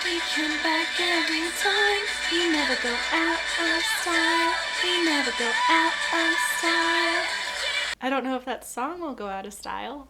We come back every time. We never go out of style. We never go out of style. I don't know if that song will go out of style.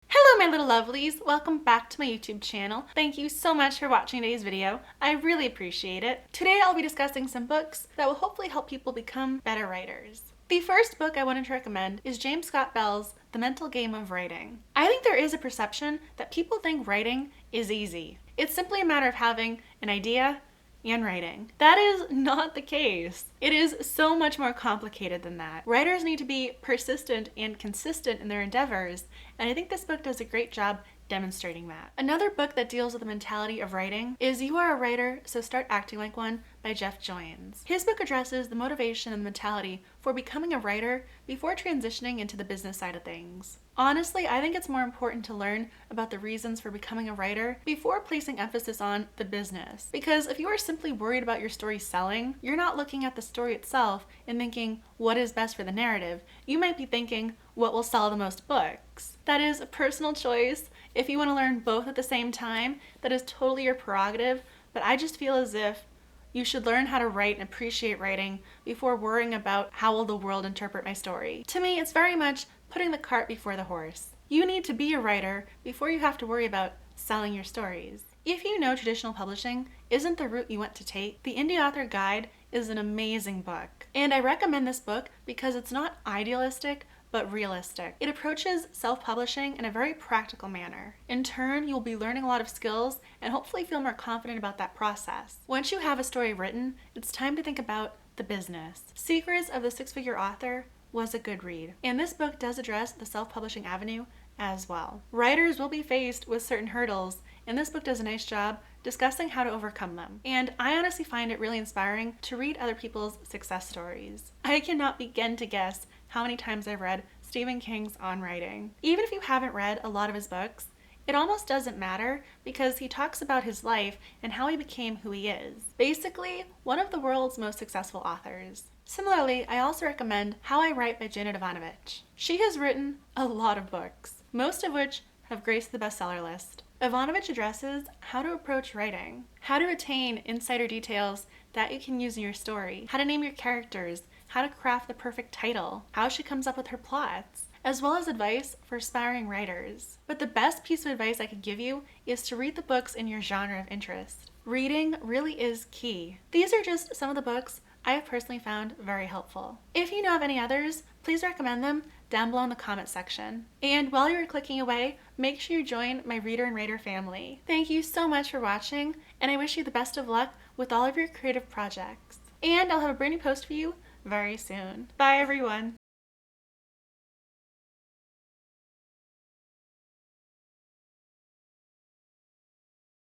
Hello my little lovelies, welcome back to my YouTube channel. Thank you so much for watching today's video. I really appreciate it. Today I'll be discussing some books that will hopefully help people become better writers. The first book I wanted to recommend is James Scott Bell's The Mental Game of Writing. I think there is a perception that people think writing is easy. It's simply a matter of having an idea and writing. That is not the case. It is so much more complicated than that. Writers need to be persistent and consistent in their endeavors, and I think this book does a great job demonstrating that. Another book that deals with the mentality of writing is You Are a Writer, So Start Acting Like One by Jeff Goins. His book addresses the motivation and the mentality for becoming a writer before transitioning into the business side of things. Honestly, I think it's more important to learn about the reasons for becoming a writer before placing emphasis on the business. Because if you are simply worried about your story selling, you're not looking at the story itself and thinking, what is best for the narrative? You might be thinking, what will sell the most books? That is a personal choice. If you want to learn both at the same time, that is totally your prerogative, but I just feel as if you should learn how to write and appreciate writing before worrying about how will the world interpret my story. To me, it's very much putting the cart before the horse. You need to be a writer before you have to worry about selling your stories. If you know traditional publishing isn't the route you want to take, the Indie Author Guide is an amazing book. And I recommend this book because it's not idealistic, but realistic. It approaches self-publishing in a very practical manner. In turn, you'll be learning a lot of skills and hopefully feel more confident about that process. Once you have a story written, it's time to think about the business. Secrets of the Six-Figure Author was a good read. And this book does address the self-publishing avenue as well. Writers will be faced with certain hurdles, and this book does a nice job discussing how to overcome them. And I honestly find it really inspiring to read other people's success stories. I cannot begin to guess how many times I've read Stephen King's On Writing. Even if you haven't read a lot of his books, it almost doesn't matter because he talks about his life and how he became who he is. Basically, one of the world's most successful authors. Similarly, I also recommend How I Write by Evanovich. She has written a lot of books, most of which have graced the bestseller list. Evanovich addresses how to approach writing, how to attain insider details that you can use in your story, how to name your characters, how to craft the perfect title, how she comes up with her plots, as well as advice for aspiring writers. But the best piece of advice I could give you is to read the books in your genre of interest. Reading really is key. These are just some of the books I have personally found very helpful. If you know of any others, please recommend them down below in the comment section. And while you're clicking away, make sure you join my Reader and Writer family. Thank you so much for watching, and I wish you the best of luck with all of your creative projects. And I'll have a brand new post for you very soon. Bye everyone!